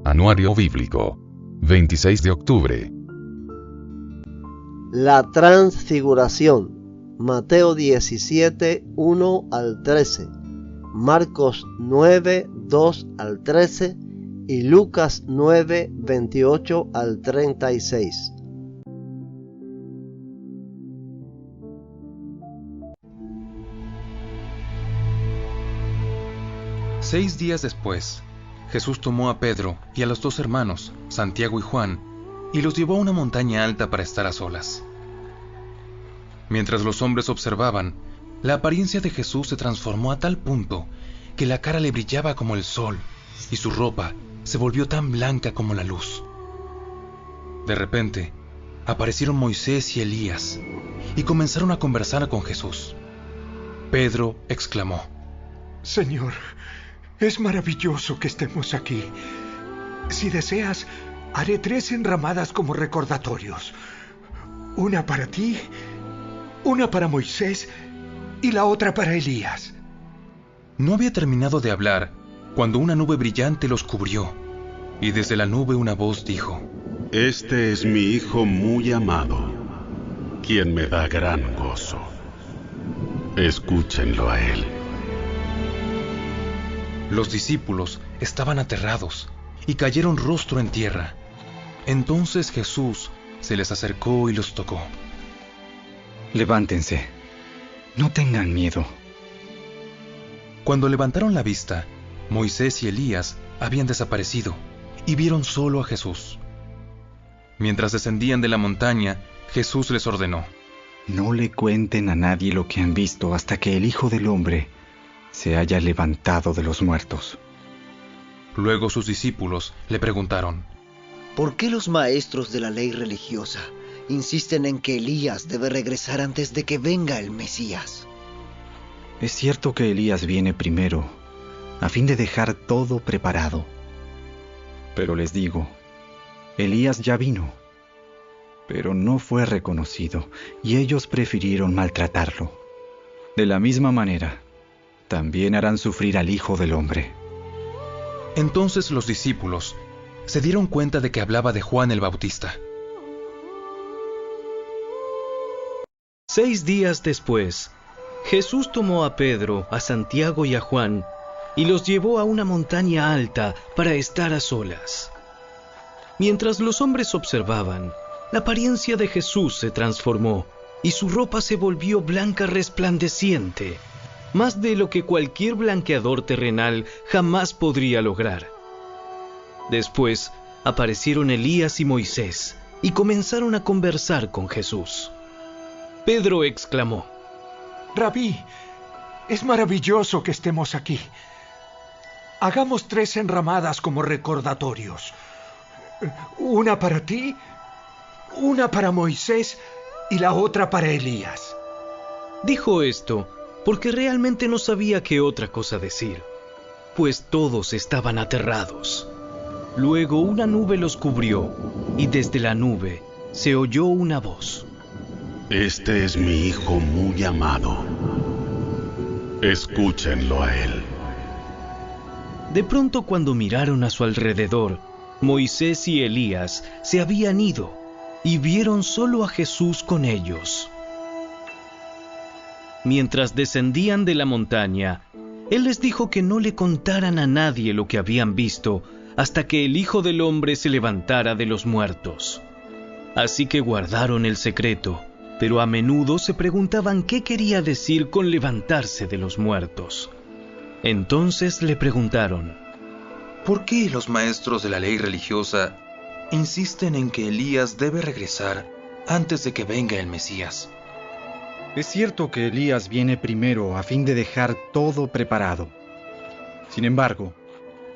Anuario Bíblico. 26 de octubre. La Transfiguración. Mateo 17, 1 al 13. Marcos 9, 2 al 13 y Lucas 9, 28 al 36. Seis días después, Jesús tomó a Pedro y a los dos hermanos, Santiago y Juan, y los llevó a una montaña alta para estar a solas. Mientras los hombres observaban, la apariencia de Jesús se transformó a tal punto que la cara le brillaba como el sol y su ropa se volvió tan blanca como la luz. De repente, aparecieron Moisés y Elías y comenzaron a conversar con Jesús. Pedro exclamó: Señor, es maravilloso que estemos aquí. Si deseas, haré 3 enramadas como recordatorios. Una para ti, una para Moisés y la otra para Elías. No había terminado de hablar cuando una nube brillante los cubrió, y desde la nube una voz dijo: Este es mi Hijo muy amado, quien me da gran gozo. Escúchenlo a él. Los discípulos estaban aterrados y cayeron rostro en tierra. Entonces Jesús se les acercó y los tocó. Levántense, no tengan miedo. Cuando levantaron la vista, Moisés y Elías habían desaparecido y vieron solo a Jesús. Mientras descendían de la montaña, Jesús les ordenó: No le cuenten a nadie lo que han visto hasta que el Hijo del Hombre se haya levantado de los muertos. Luego sus discípulos le preguntaron: ¿Por qué los maestros de la ley religiosa insisten en que Elías debe regresar antes de que venga el Mesías? Es cierto que Elías viene primero, a fin de dejar todo preparado. Pero les digo, Elías ya vino, pero no fue reconocido, y ellos prefirieron maltratarlo. De la misma manera, también harán sufrir al Hijo del Hombre. Entonces los discípulos se dieron cuenta de que hablaba de Juan el Bautista. 6 días después, Jesús tomó a Pedro, a Santiago y a Juan, y los llevó a una montaña alta para estar a solas. Mientras los hombres observaban, la apariencia de Jesús se transformó, y su ropa se volvió blanca resplandeciente, más de lo que cualquier blanqueador terrenal jamás podría lograr. Después aparecieron Elías y Moisés y comenzaron a conversar con Jesús. Pedro exclamó: Rabí, es maravilloso que estemos aquí. Hagamos 3 enramadas como recordatorios. Una para ti, una para Moisés y la otra para Elías. Dijo esto porque realmente no sabía qué otra cosa decir, pues todos estaban aterrados. Luego una nube los cubrió, y desde la nube se oyó una voz: Este es mi Hijo muy amado. Escúchenlo a él. De pronto, cuando miraron a su alrededor, Moisés y Elías se habían ido, y vieron solo a Jesús con ellos. Mientras descendían de la montaña, Él les dijo que no le contaran a nadie lo que habían visto hasta que el Hijo del Hombre se levantara de los muertos. Así que guardaron el secreto, pero a menudo se preguntaban qué quería decir con levantarse de los muertos. Entonces le preguntaron: ¿Por qué los maestros de la ley religiosa insisten en que Elías debe regresar antes de que venga el Mesías? Es cierto que Elías viene primero a fin de dejar todo preparado. Sin embargo,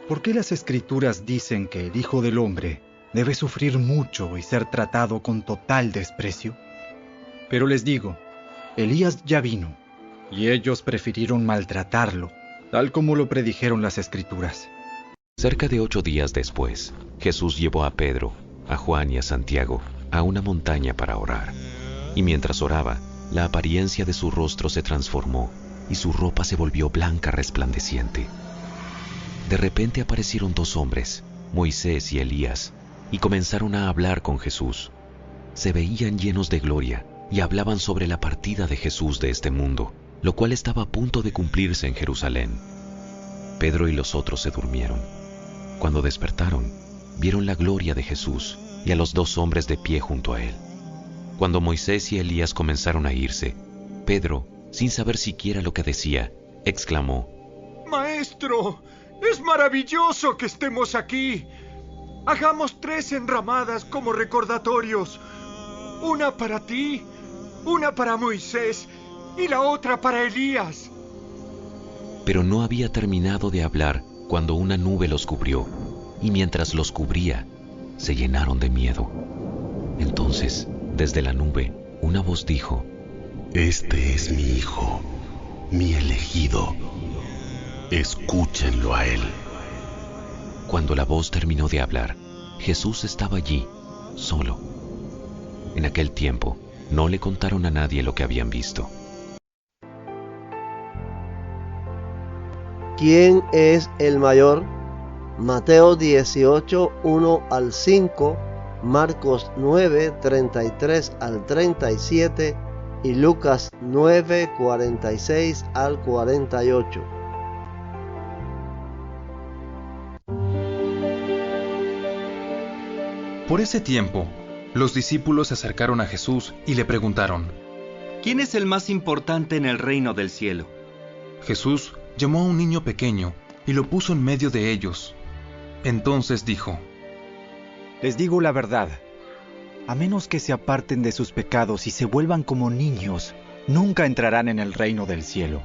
¿por qué las Escrituras dicen que el Hijo del Hombre debe sufrir mucho y ser tratado con total desprecio? Pero les digo, Elías ya vino, y ellos prefirieron maltratarlo, tal como lo predijeron las Escrituras. Cerca de 8 días después, Jesús llevó a Pedro, a Juan y a Santiago a una montaña para orar. Y mientras oraba, la apariencia de su rostro se transformó y su ropa se volvió blanca resplandeciente. De repente aparecieron 2 hombres, Moisés y Elías, y comenzaron a hablar con Jesús. Se veían llenos de gloria y hablaban sobre la partida de Jesús de este mundo, lo cual estaba a punto de cumplirse en Jerusalén. Pedro y los otros se durmieron. Cuando despertaron, vieron la gloria de Jesús y a los dos hombres de pie junto a él. Cuando Moisés y Elías comenzaron a irse, Pedro, sin saber siquiera lo que decía, exclamó: ¡Maestro! ¡Es maravilloso que estemos aquí! Hagamos 3 enramadas como recordatorios. Una para ti, una para Moisés y la otra para Elías. Pero no había terminado de hablar cuando una nube los cubrió, y mientras los cubría, se llenaron de miedo. Entonces, desde la nube, una voz dijo: Este es mi hijo, mi elegido. Escúchenlo a él. Cuando la voz terminó de hablar, Jesús estaba allí, solo. En aquel tiempo, no le contaron a nadie lo que habían visto. ¿Quién es el mayor? Mateo 18, 1 al 5, Marcos 9, 33 al 37 y Lucas 9, 46 al 48. Por ese tiempo, los discípulos se acercaron a Jesús y le preguntaron: ¿Quién es el más importante en el reino del cielo? Jesús llamó a un niño pequeño y lo puso en medio de ellos. Entonces dijo: Les digo la verdad, a menos que se aparten de sus pecados y se vuelvan como niños, nunca entrarán en el reino del cielo.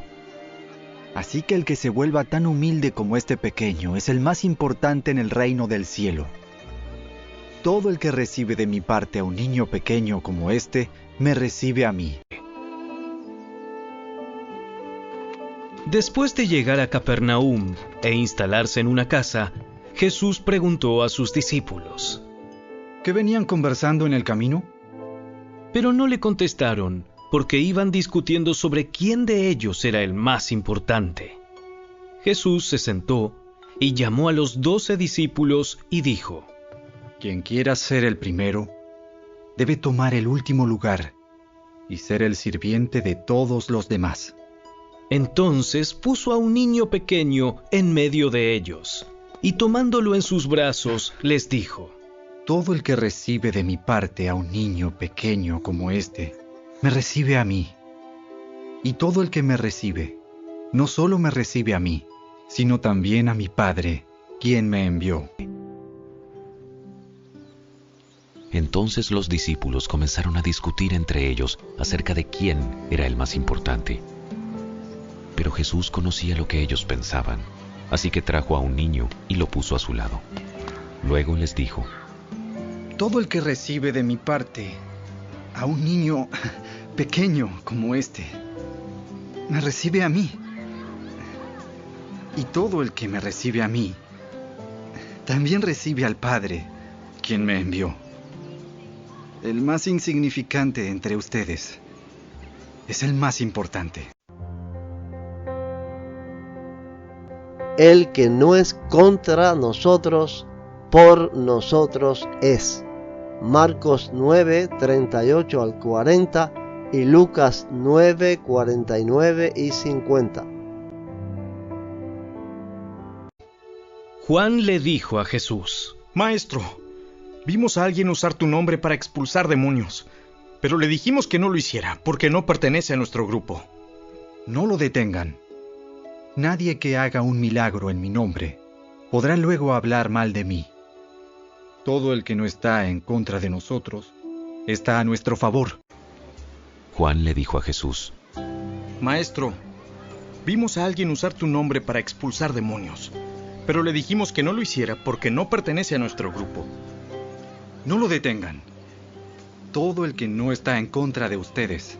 Así que el que se vuelva tan humilde como este pequeño es el más importante en el reino del cielo. Todo el que recibe de mi parte a un niño pequeño como este, me recibe a mí. Después de llegar a Capernaum e instalarse en una casa, Jesús preguntó a sus discípulos: ¿Qué venían conversando en el camino? Pero no le contestaron, porque iban discutiendo sobre quién de ellos era el más importante. Jesús se sentó y llamó a los 12 discípulos y dijo: Quien quiera ser el primero, debe tomar el último lugar y ser el sirviente de todos los demás. Entonces puso a un niño pequeño en medio de ellos, y tomándolo en sus brazos, les dijo: Todo el que recibe de mi parte a un niño pequeño como este, me recibe a mí. Y todo el que me recibe, no solo me recibe a mí, sino también a mi Padre, quien me envió. Entonces los discípulos comenzaron a discutir entre ellos acerca de quién era el más importante. Pero Jesús conocía lo que ellos pensaban, así que trajo a un niño y lo puso a su lado. Luego les dijo: Todo el que recibe de mi parte a un niño pequeño como este, me recibe a mí. Y todo el que me recibe a mí, también recibe al Padre, quien me envió. El más insignificante entre ustedes es el más importante. El que no es contra nosotros, por nosotros es. Marcos 9, 38 al 40 y Lucas 9, 49 y 50. Juan le dijo a Jesús: Maestro, vimos a alguien usar tu nombre para expulsar demonios, pero le dijimos que no lo hiciera porque no pertenece a nuestro grupo. No lo detengan. Nadie que haga un milagro en mi nombre podrá luego hablar mal de mí. Todo el que no está en contra de nosotros está a nuestro favor. Juan le dijo a Jesús: Maestro, vimos a alguien usar tu nombre para expulsar demonios, pero le dijimos que no lo hiciera porque no pertenece a nuestro grupo. No lo detengan. Todo el que no está en contra de ustedes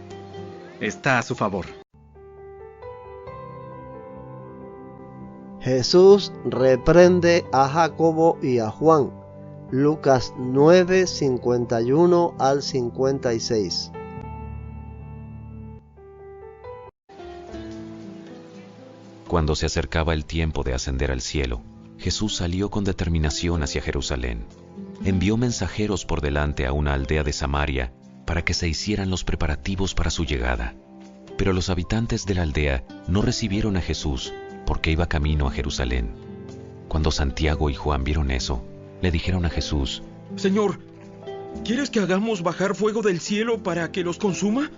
está a su favor. Jesús reprende a Jacobo y a Juan. Lucas 9, 51 al 56. Cuando se acercaba el tiempo de ascender al cielo, Jesús salió con determinación hacia Jerusalén. Envió mensajeros por delante a una aldea de Samaria para que se hicieran los preparativos para su llegada. Pero los habitantes de la aldea no recibieron a Jesús porque iba camino a Jerusalén. Cuando Santiago y Juan vieron eso, le dijeron a Jesús: Señor, ¿quieres que hagamos bajar fuego del cielo para que los consuma?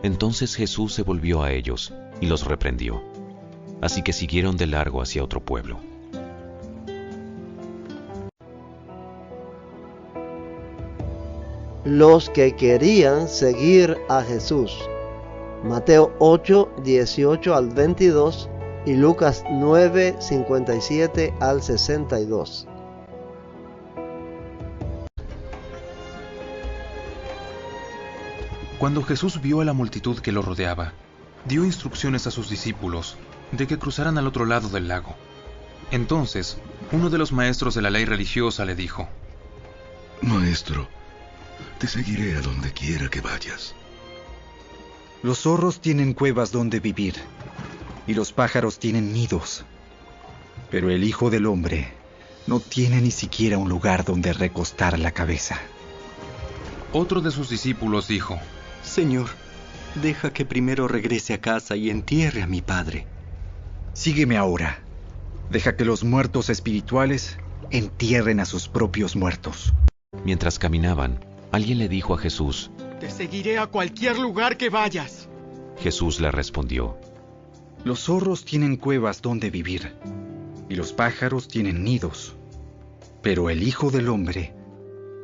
Entonces Jesús se volvió a ellos y los reprendió. Así que siguieron de largo hacia otro pueblo. Los que querían seguir a Jesús. Mateo 8, 18 al 22 y Lucas 9, 57 al 62. Cuando Jesús vio a la multitud que lo rodeaba, dio instrucciones a sus discípulos de que cruzaran al otro lado del lago. Entonces, uno de los maestros de la ley religiosa le dijo: Maestro, te seguiré a donde quiera que vayas. Los zorros tienen cuevas donde vivir, y los pájaros tienen nidos. Pero el Hijo del Hombre no tiene ni siquiera un lugar donde recostar la cabeza. Otro de sus discípulos dijo: Señor, deja que primero regrese a casa y entierre a mi padre. Sígueme ahora. Deja que los muertos espirituales entierren a sus propios muertos. Mientras caminaban, alguien le dijo a Jesús: Te seguiré a cualquier lugar que vayas. Jesús le respondió: Los zorros tienen cuevas donde vivir, y los pájaros tienen nidos. Pero el Hijo del Hombre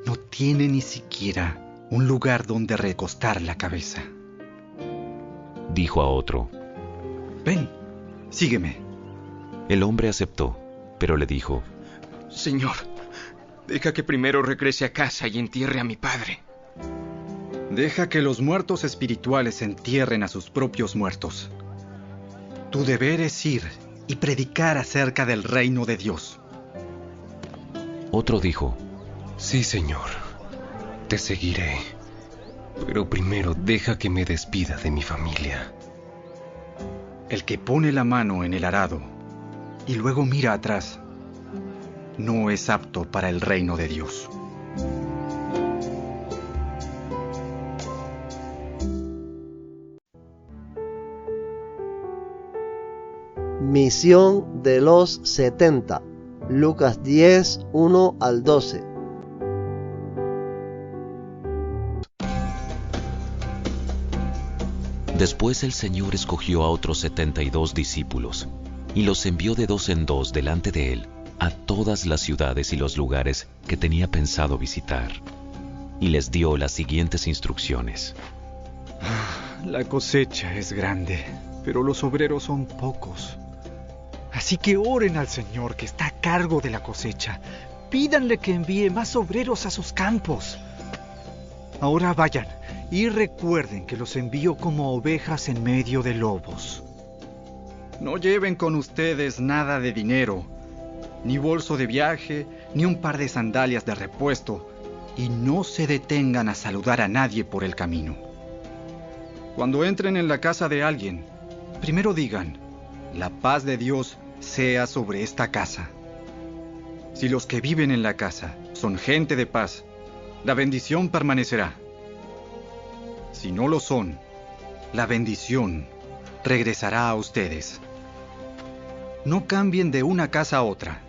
no tiene ni siquiera un lugar donde recostar la cabeza. Dijo a otro: Ven, sígueme. El hombre aceptó, pero le dijo: Señor, deja que primero regrese a casa y entierre a mi padre. Deja que los muertos espirituales entierren a sus propios muertos. Tu deber es ir y predicar acerca del reino de Dios. Otro dijo: Sí, Señor, te seguiré, pero primero deja que me despida de mi familia. El que pone la mano en el arado y luego mira atrás, no es apto para el reino de Dios. Misión de los 70. Lucas 10, 1 al 12. Después el Señor escogió a otros 72 discípulos y los envió de dos en dos delante de él a todas las ciudades y los lugares que tenía pensado visitar. Y les dio las siguientes instrucciones: La cosecha es grande, pero los obreros son pocos. Así que oren al Señor que está a cargo de la cosecha. Pídanle que envíe más obreros a sus campos. Ahora vayan y recuerden que los envío como ovejas en medio de lobos. No lleven con ustedes nada de dinero, ni bolso de viaje, ni un par de sandalias de repuesto, y no se detengan a saludar a nadie por el camino. Cuando entren en la casa de alguien, primero digan: la paz de Dios sea sobre esta casa. Si los que viven en la casa son gente de paz, la bendición permanecerá. Si no lo son, la bendición regresará a ustedes. No cambien de una casa a otra.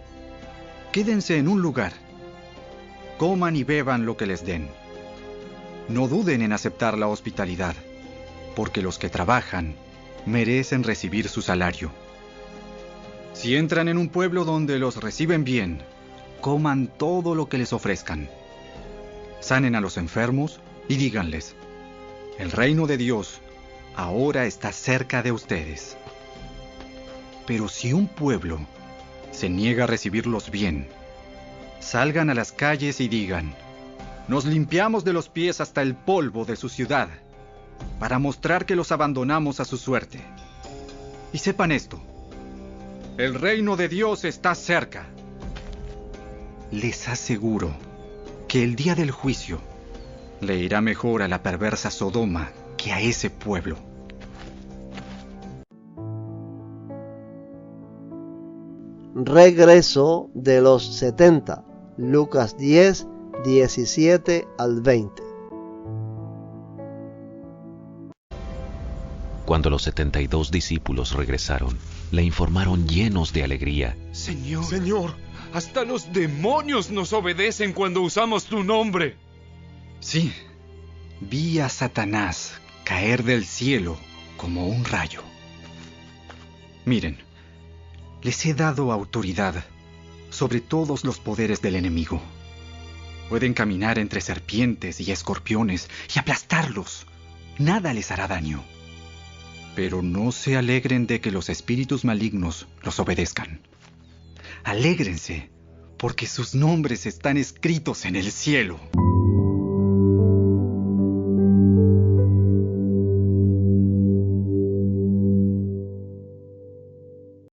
Quédense en un lugar. Coman y beban lo que les den. No duden en aceptar la hospitalidad, porque los que trabajan merecen recibir su salario. Si entran en un pueblo donde los reciben bien, coman todo lo que les ofrezcan. Sanen a los enfermos y díganles: el reino de Dios ahora está cerca de ustedes. Pero si un pueblo se niega a recibirlos bien, salgan a las calles y digan: nos limpiamos de los pies hasta el polvo de su ciudad, para mostrar que los abandonamos a su suerte. Y sepan esto: el reino de Dios está cerca. Les aseguro que el día del juicio le irá mejor a la perversa Sodoma que a ese regreso de los 70. Lucas 10, 17 al 20. Cuando los 72 discípulos regresaron, le informaron llenos de alegría. Señor, hasta los demonios nos obedecen cuando usamos tu nombre. Sí, vi a Satanás caer del cielo como un rayo. Miren, les he dado autoridad sobre todos los poderes del enemigo. Pueden caminar entre serpientes y escorpiones y aplastarlos. Nada les hará daño. Pero no se alegren de que los espíritus malignos los obedezcan. Alégrense, porque sus nombres están escritos en el cielo.